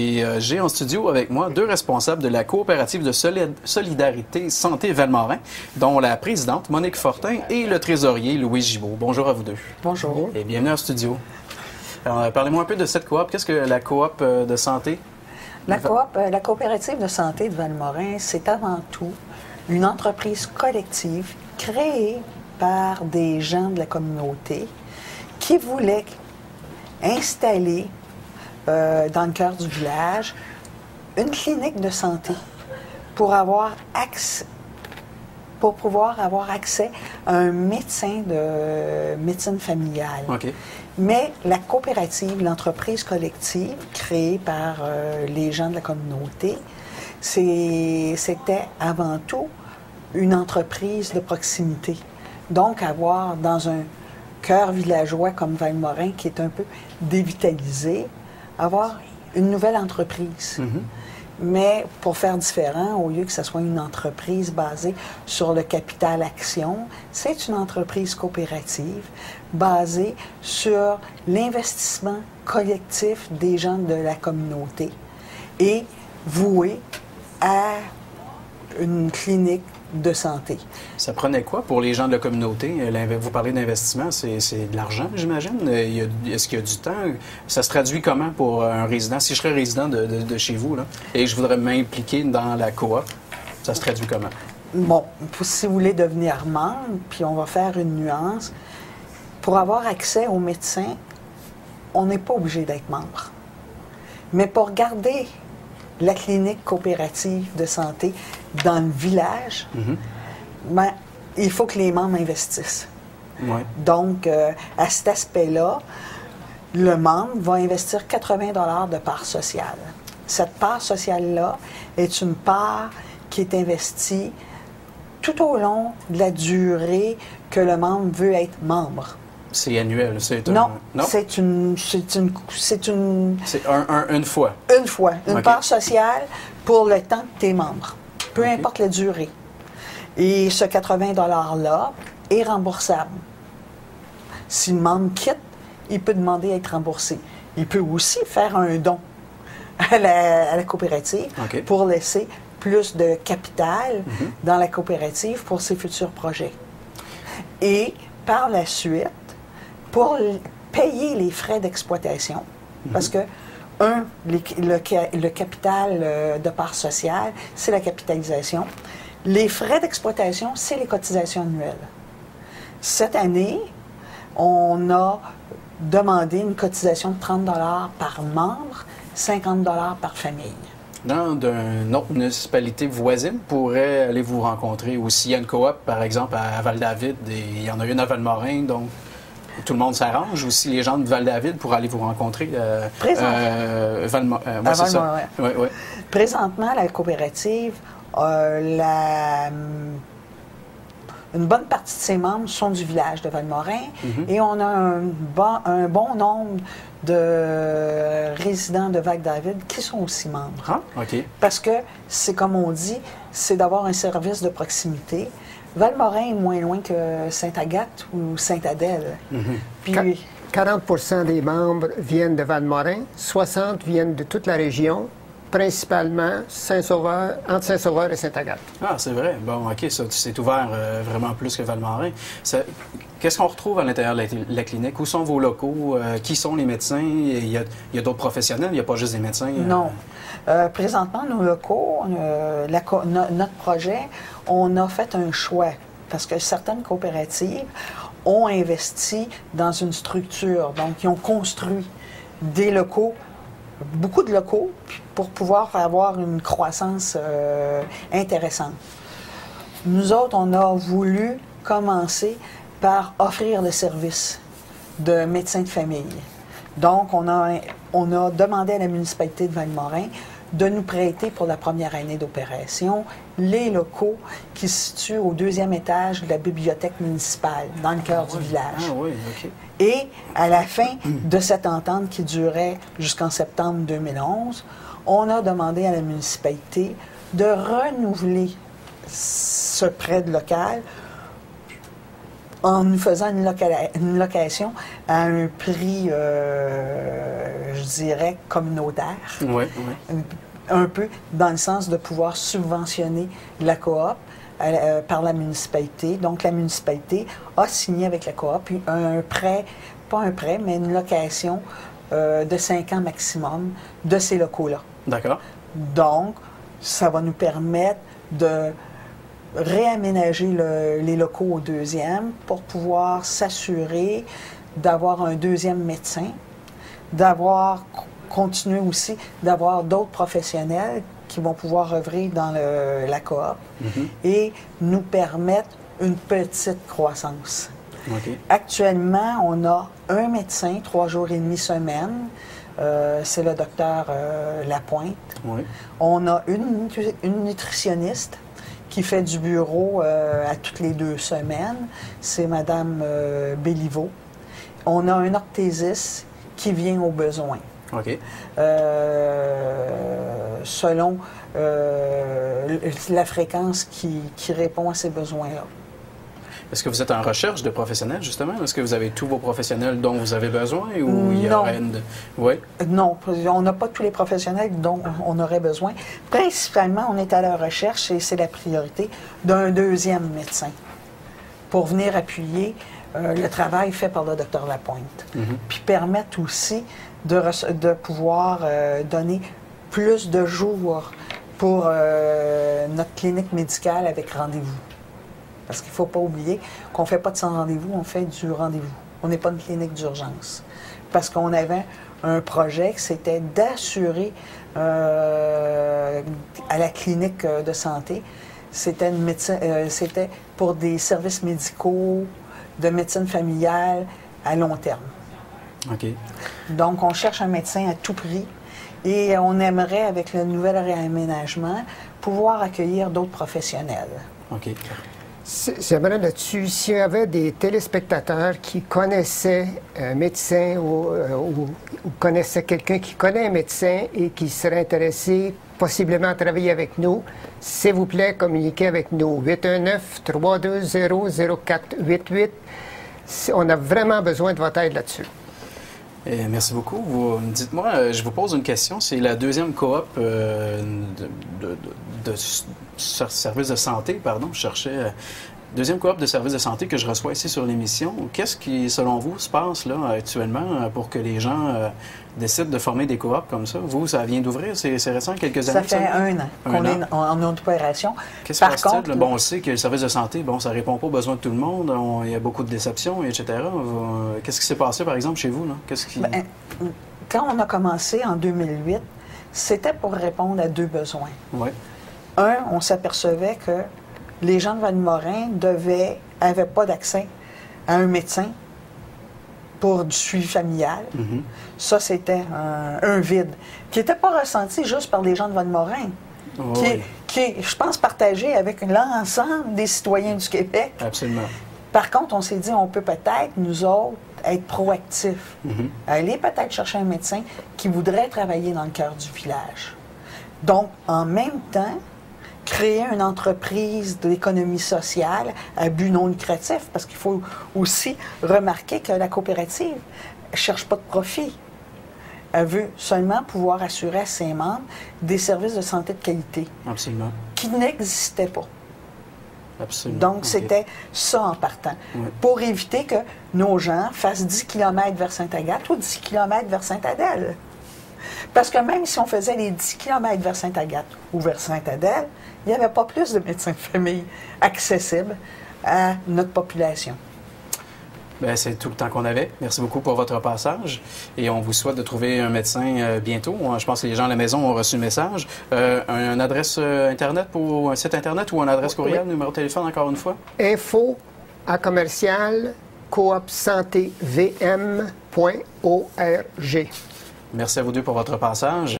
Et j'ai en studio avec moi deux responsables de la coopérative de solidarité Santé Valmorin, dont la présidente Monique Fortin et le trésorier Louis Gibault. Bonjour à vous deux. Bonjour. Et bienvenue en studio. Parlez-moi un peu de cette coop. Qu'est-ce que la coop de santé? La coopérative de santé de Valmorin, c'est avant tout une entreprise collective créée par des gens de la communauté qui voulaient installer dans le cœur du village une clinique de santé pour pouvoir avoir accès à un médecin de médecine familiale. OK. Mais la coopérative, l'entreprise collective créée par les gens de la communauté, c'était avant tout une entreprise de proximité. Donc, avoir dans un cœur villageois comme Valmorin, qui est un peu dévitalisé, avoir une nouvelle entreprise. Mm-hmm. Mais pour faire différent, au lieu que ce soit une entreprise basée sur le capital action, c'est une entreprise coopérative basée sur l'investissement collectif des gens de la communauté et vouée à une clinique de santé. Ça prenait quoi pour les gens de la communauté? Vous parlez d'investissement, c'est de l'argent, j'imagine? Est-ce qu'il y a du temps? Ça se traduit comment pour un résident? Si je serais résident de chez vous, là, et je voudrais m'impliquer dans la coop, ça se traduit comment? Bon, si vous voulez devenir membre, puis on va faire une nuance, pour avoir accès aux médecins, on n'est pas obligé d'être membre. Mais pour garder la clinique coopérative de santé dans le village, ben, il faut que les membres investissent. Ouais. Donc, à cet aspect-là, le membre va investir 80 $ de part sociale. Cette part sociale-là est une part qui est investie tout au long de la durée que le membre veut être membre. C'est annuel, c'est Non, non? c'est une C'est une fois. Une fois, une OK. part sociale pour le temps que tu es membre, peu OK. importe la durée. Et ce 80 $-là est remboursable. Si le membre quitte, il peut demander à être remboursé. Il peut aussi faire un don à la coopérative OK. pour laisser plus de capital dans la coopérative pour ses futurs projets. Et par la suite, pour payer les frais d'exploitation, parce que, le capital de part sociale, c'est la capitalisation. Les frais d'exploitation, c'est les cotisations annuelles. Cette année, on a demandé une cotisation de 30 $ par membre, 50 $ par famille. Dans une autre municipalité voisine pourrait aller vous rencontrer. Ou s'il y a une coop, par exemple, à Val-David, et il y en a une à Valmorin, donc tout le monde s'arrange. Ou si les gens de Val-David pourraient aller vous rencontrer. Présentement. C'est ça. Ouais, ouais. Présentement, la coopérative, une bonne partie de ses membres sont du village de Valmorin et on a un bon nombre de résidents de Val-David qui sont aussi membres. Ah, OK. Parce que, c'est comme on dit, c'est d'avoir un service de proximité. Valmorin est moins loin que Sainte-Agathe ou Sainte-Adèle. Puis, 40 % des membres viennent de Valmorin, 60 viennent de toute la région, principalement Saint-Sauveur, entre Saint-Sauveur et Sainte-Agathe. Ah, c'est vrai. Bon, OK, ça, c'est ouvert vraiment plus que Valmorin. Qu'est-ce qu'on retrouve à l'intérieur de la clinique? Où sont vos locaux? Qui sont les médecins? Il y a d'autres professionnels? Il n'y a pas juste des médecins? Non. Présentement, nos locaux, notre projet, on a fait un choix parce que certaines coopératives ont investi dans une structure. Donc, ils ont construit des locaux, beaucoup de locaux, pour pouvoir avoir une croissance intéressante. Nous autres, on a voulu commencer par offrir le service de médecin de famille. Donc, on a demandé à la municipalité de Valmorin de nous prêter pour la première année d'opération les locaux qui se situent au 2e étage de la bibliothèque municipale, dans le cœur du village. Ah oui, OK. Et à la fin de cette entente qui durait jusqu'en septembre 2011, on a demandé à la municipalité de renouveler ce prêt de local en nous faisant une location à un prix, je dirais, communautaire. Oui, oui. Un peu dans le sens de pouvoir subventionner la coop par la municipalité. Donc, la municipalité a signé avec la coop un prêt, pas un prêt, mais une location de 5 ans maximum de ces locaux-là. D'accord. Donc, ça va nous permettre de réaménager les locaux au deuxième pour pouvoir s'assurer d'avoir un deuxième médecin, continuer aussi d'avoir d'autres professionnels qui vont pouvoir œuvrer dans la coop et nous permettre une petite croissance. Okay. Actuellement, on a un médecin, 3 jours et demi semaine. C'est le docteur Lapointe. Oui. On a une nutritionniste qui fait du bureau à toutes les 2 semaines. C'est Mme Béliveau. On a un orthésiste qui vient aux besoins. OK. Selon la fréquence qui répond à ces besoins-là. Est-ce que vous êtes en recherche de professionnels, justement? Est-ce que vous avez tous vos professionnels dont vous avez besoin? Ou il y aurait une... Oui? Non, on n'a pas tous les professionnels dont on aurait besoin. Principalement, on est à la recherche, et c'est la priorité, d'un deuxième médecin pour venir appuyer le travail fait par le docteur Lapointe. Puis permettre aussi de pouvoir donner plus de jours pour notre clinique médicale avec rendez-vous. Parce qu'il ne faut pas oublier qu'on ne fait pas de sans rendez-vous, on fait du rendez-vous. On n'est pas une clinique d'urgence. Parce qu'on avait un projet qui c'était d'assurer à la clinique de santé, c'était pour des services médicaux, de médecine familiale à long terme. OK. Donc, on cherche un médecin à tout prix et on aimerait, avec le nouvel réaménagement, pouvoir accueillir d'autres professionnels. OK. J'aimerais là-dessus, s'il y avait des téléspectateurs qui connaissaient un médecin ou connaissaient quelqu'un qui connaît un médecin et qui serait intéressé possiblement à travailler avec nous, s'il vous plaît, communiquez avec nous. 819-320-0488. On a vraiment besoin de votre aide là-dessus. Merci beaucoup. Dites-moi, je vous pose une question. C'est la deuxième coop de services de santé, pardon. Je cherchais deuxième coop de services de santé que je reçois ici sur l'émission. Qu'est-ce qui, selon vous, se passe là actuellement pour que les gens décident de former des coops comme ça? Vous, ça vient d'ouvrir? C'est récent, quelques années? Ça fait un an qu'on est en opération. Qu'est-ce qui se passe-t-il? Bon, on sait que le service de santé, bon, ça ne répond pas aux besoins de tout le monde. Il y a beaucoup de déceptions, etc. Qu'est-ce qui s'est passé, par exemple, chez vous? Là? Quand on a commencé en 2008, c'était pour répondre à 2 besoins. Oui. Un, on s'apercevait que les gens de Valmorin n'avaient pas d'accès à un médecin pour du suivi familial. Ça, c'était un vide qui n'était pas ressenti juste par les gens de Valmorin, qui est, je pense, partagé avec l'ensemble des citoyens du Québec. Absolument. Par contre, on s'est dit, on peut peut-être, nous autres, être proactifs. Aller peut-être chercher un médecin qui voudrait travailler dans le cœur du village. Donc, en même temps, créer une entreprise d'économie sociale à but non lucratif, parce qu'il faut aussi remarquer que la coopérative ne cherche pas de profit. Elle veut seulement pouvoir assurer à ses membres des services de santé de qualité. Absolument. Qui n'existaient pas. Absolument. Donc, c'était ça en partant. Pour éviter que nos gens fassent 10 km vers Sainte-Agathe ou 10 km vers Sainte-Adèle. Parce que même si on faisait les 10 km vers Sainte-Agathe ou vers Sainte-Adèle, il n'y avait pas plus de médecins de famille accessibles à notre population. Bien, c'est tout le temps qu'on avait. Merci beaucoup pour votre passage. Et on vous souhaite de trouver un médecin bientôt. Je pense que les gens à la maison ont reçu le message. Une adresse Internet pour un site Internet ou une adresse courriel, numéro de téléphone encore une fois? info@coopsantévm.org. Merci à vous deux pour votre passage.